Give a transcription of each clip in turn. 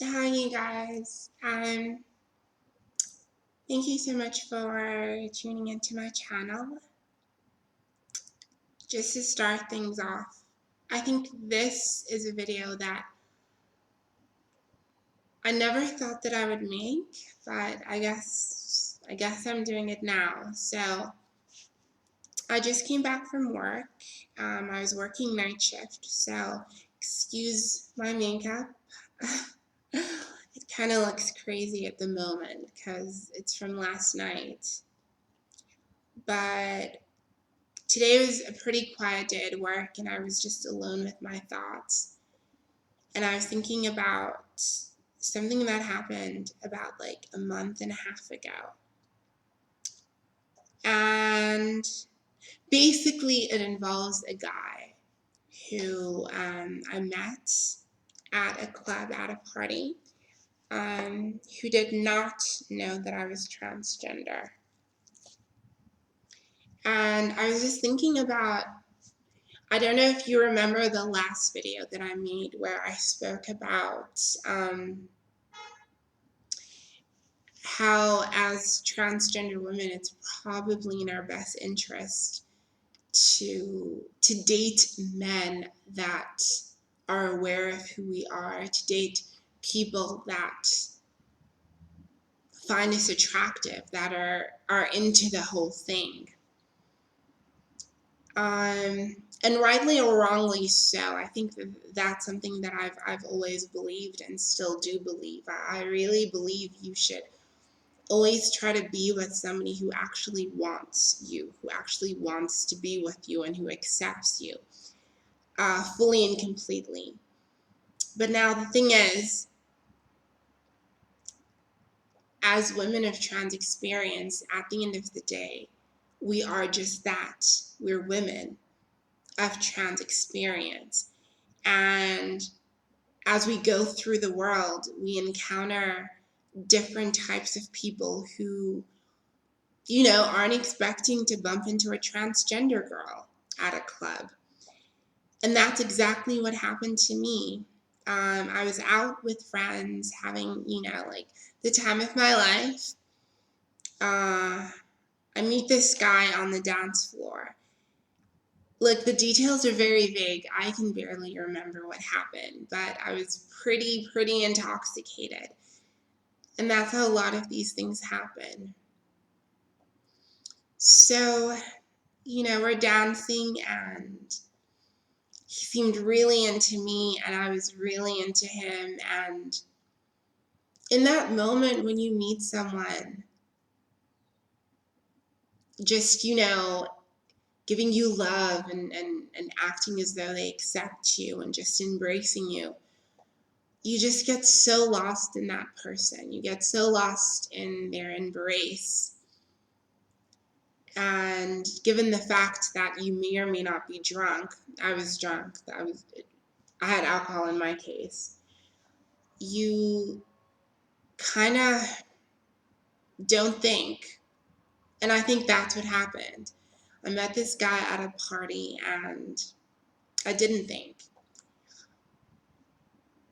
Hi, you guys. Thank you so much for tuning into my channel. Just to start things off, I think this is a video that I never thought that I would make, but I guess I'm doing it now. So I just came back from work. I was working night shift, so excuse my makeup. It kind of looks crazy at the moment because it's from last night. But today was a pretty quiet day at work, and I was just alone with my thoughts. And I was thinking about something that happened about like a month and a half ago. And basically, it involves a guy who I met at a club, at a party, who did not know that I was transgender. And I was just thinking about, I don't know if you remember the last video that I made where I spoke about how as transgender women it's probably in our best interest to date men that are aware of who we are, to date people that find us attractive, that are into the whole thing. And rightly or wrongly so, I think that's something that I've always believed and still do believe. I really believe you should always try to be with somebody who actually wants you, who actually wants to be with you, and who accepts you fully and completely. But now the thing is, as women of trans experience, at the end of the day, we are just that. We're women of trans experience. And as we go through the world, we encounter different types of people who, aren't expecting to bump into a transgender girl at a club. And that's exactly what happened to me. I was out with friends having, like the time of my life. I meet this guy on the dance floor. Look, the details are very vague. I can barely remember what happened, but I was pretty intoxicated. And that's how a lot of these things happen. So, we're dancing, and he seemed really into me, and I was really into him. And in that moment, when you meet someone, just, giving you love and acting as though they accept you and just embracing you, you just get so lost in that person. You get so lost in their embrace. And given the fact that you may or may not be drunk, I was drunk. I had alcohol in my case. You kind of don't think. And I think that's what happened. I met this guy at a party, and I didn't think.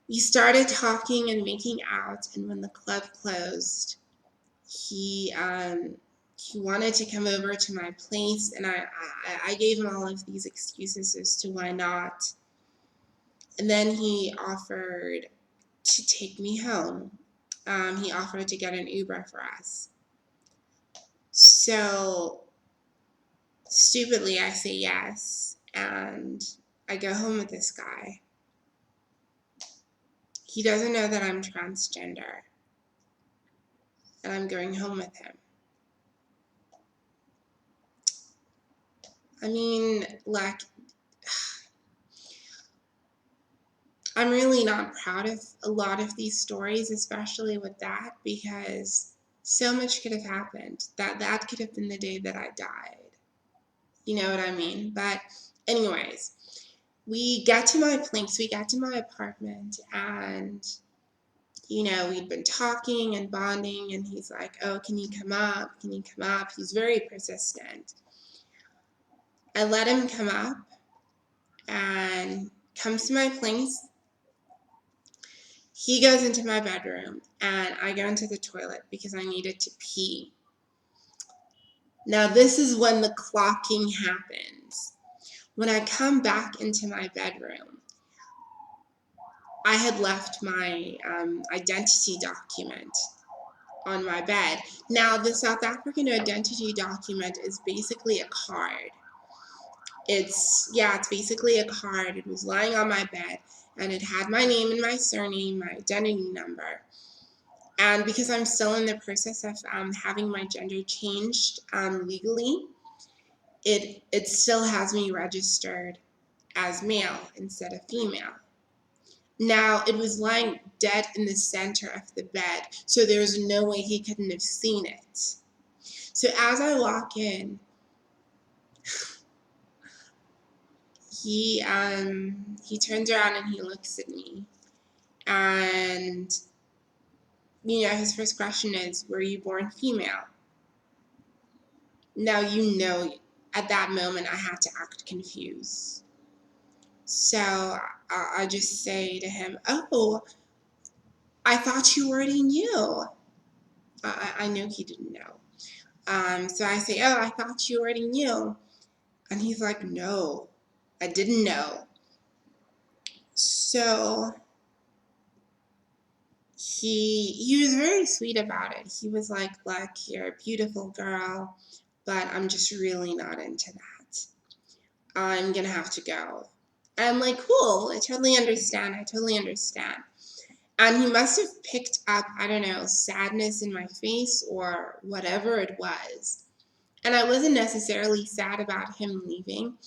We started talking and making out, and when the club closed, he wanted to come over to my place, and I gave him all of these excuses as to why not. And then he offered to take me home. He offered to get an Uber for us. So stupidly, I say yes, and I go home with this guy. He doesn't know that I'm transgender, and I'm going home with him. I mean, like, I'm really not proud of a lot of these stories, especially with that, because so much could have happened. That could have been the day that I died. You know what I mean? But anyways, we get to my place, we get to my apartment, and we'd been talking and bonding, and he's like, "Oh, can you come up? Can you come up?" He's very persistent. I let him come up and comes to my place. He goes into my bedroom and I go into the toilet because I needed to pee. Now, this is when the clocking happens. When I come back into my bedroom, I had left my identity document on my bed. Now, the South African identity document is basically a card. It's basically a card. It was lying on my bed and it had my name and my surname, my identity number. And because I'm still in the process of having my gender changed legally, it still has me registered as male instead of female. Now, it was lying dead in the center of the bed, so there was no way he couldn't have seen it. So as I walk in, he turns around and he looks at me, and his first question is, "Were you born female?" Now, at that moment I had to act confused. So I just say to him, "Oh, I thought you already knew." I know he didn't know. So I say, "Oh, I thought you already knew." And he's like, "No, I didn't know." So he was very sweet about it. He was like, "Look, you're a beautiful girl, but I'm just really not into that. I'm gonna have to go." And I'm like, "Cool, I totally understand. I totally understand." And he must have picked up, I don't know, sadness in my face or whatever it was. And I wasn't necessarily sad about him leaving.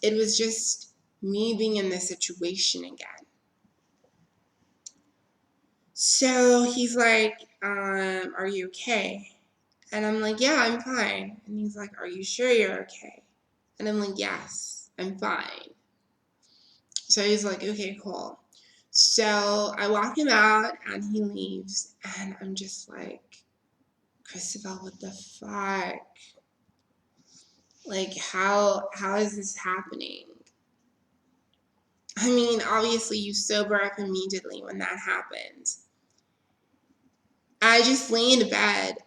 It was just me being in this situation again. So he's like, "Are you okay?" And I'm like, "Yeah, I'm fine." And he's like, "Are you sure you're okay?" And I'm like, "Yes, I'm fine." So he's like, "Okay, cool." So I walk him out and he leaves. And I'm just like, "Christabel, what the fuck? Like, how is this happening?" I mean, obviously you sober up immediately when that happens. I just lay in bed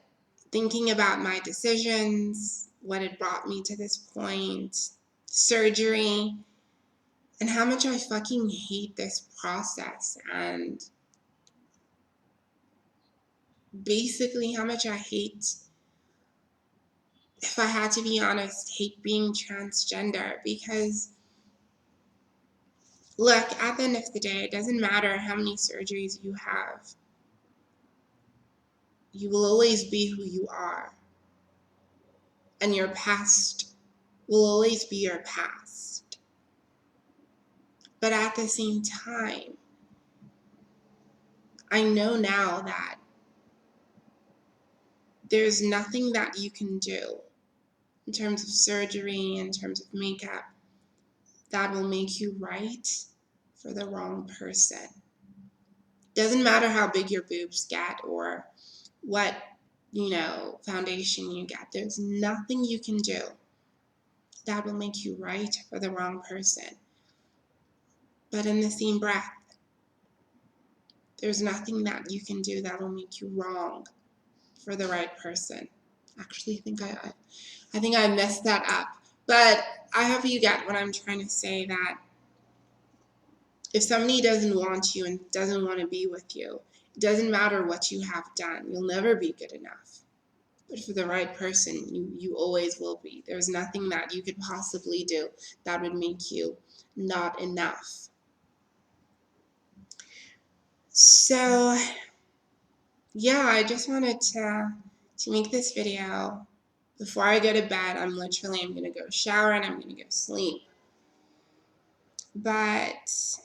thinking about my decisions, what had brought me to this point, surgery, and how much I fucking hate this process, and basically how much I hate, if I had to be honest, hate being transgender. Because look, at the end of the day, it doesn't matter how many surgeries you have. You will always be who you are. And your past will always be your past. But at the same time, I know now that there's nothing that you can do in terms of surgery, in terms of makeup, that will make you right for the wrong person. Doesn't matter how big your boobs get or what, foundation you get. There's nothing you can do that will make you right for the wrong person. But in the same breath, there's nothing that you can do that will make you wrong for the right person. Actually, I think I messed that up. But I hope you get what I'm trying to say, that if somebody doesn't want you and doesn't want to be with you, it doesn't matter what you have done. You'll never be good enough. But for the right person, you always will be. There's nothing that you could possibly do that would make you not enough. So, yeah, I just wanted to make this video. Before I go to bed, I'm going to go shower and I'm going to go sleep. But,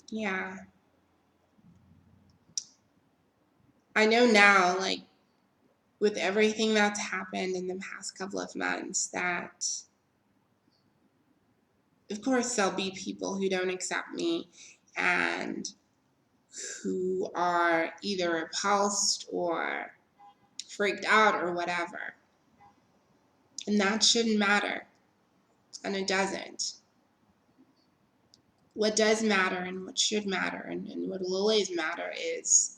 yeah. I know now, like, with everything that's happened in the past couple of months, that of course there'll be people who don't accept me and who are either repulsed or freaked out or whatever. And that shouldn't matter. And it doesn't. what does matter and what should matter and what will always matter is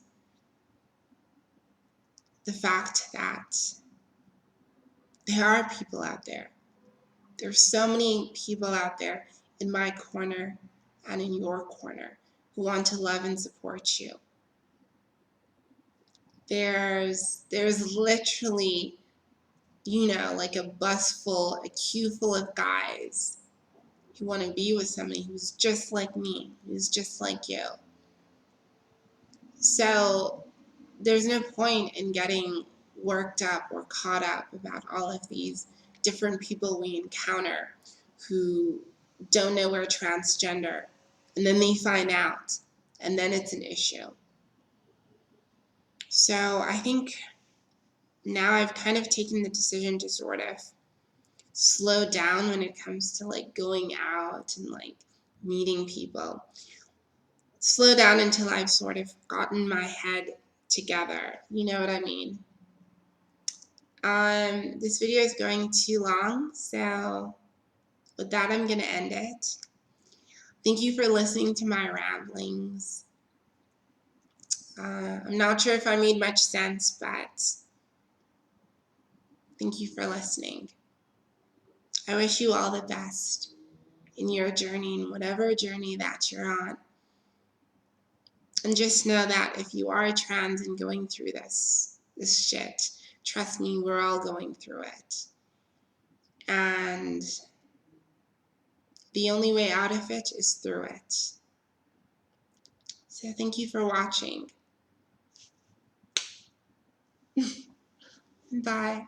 the fact that there are people out there. There's so many people out there in my corner and in your corner who want to love and support you. There's literally, like a bus full, a queue full of guys who want to be with somebody who's just like me, who's just like you. So there's no point in getting worked up or caught up about all of these different people we encounter who don't know we're transgender, and then they find out, and then it's an issue. So I think now I've kind of taken the decision to sort of slow down when it comes to like going out and like meeting people. Slow down until I've sort of gotten my head together. You know what I mean? This video is going too long, so with that, I'm going to end it. Thank you for listening to my ramblings. I'm not sure if I made much sense, but thank you for listening. I wish you all the best in your journey, in whatever journey that you're on. And just know that if you are trans and going through this shit, trust me, we're all going through it. And the only way out of it is through it. So thank you for watching. Bye.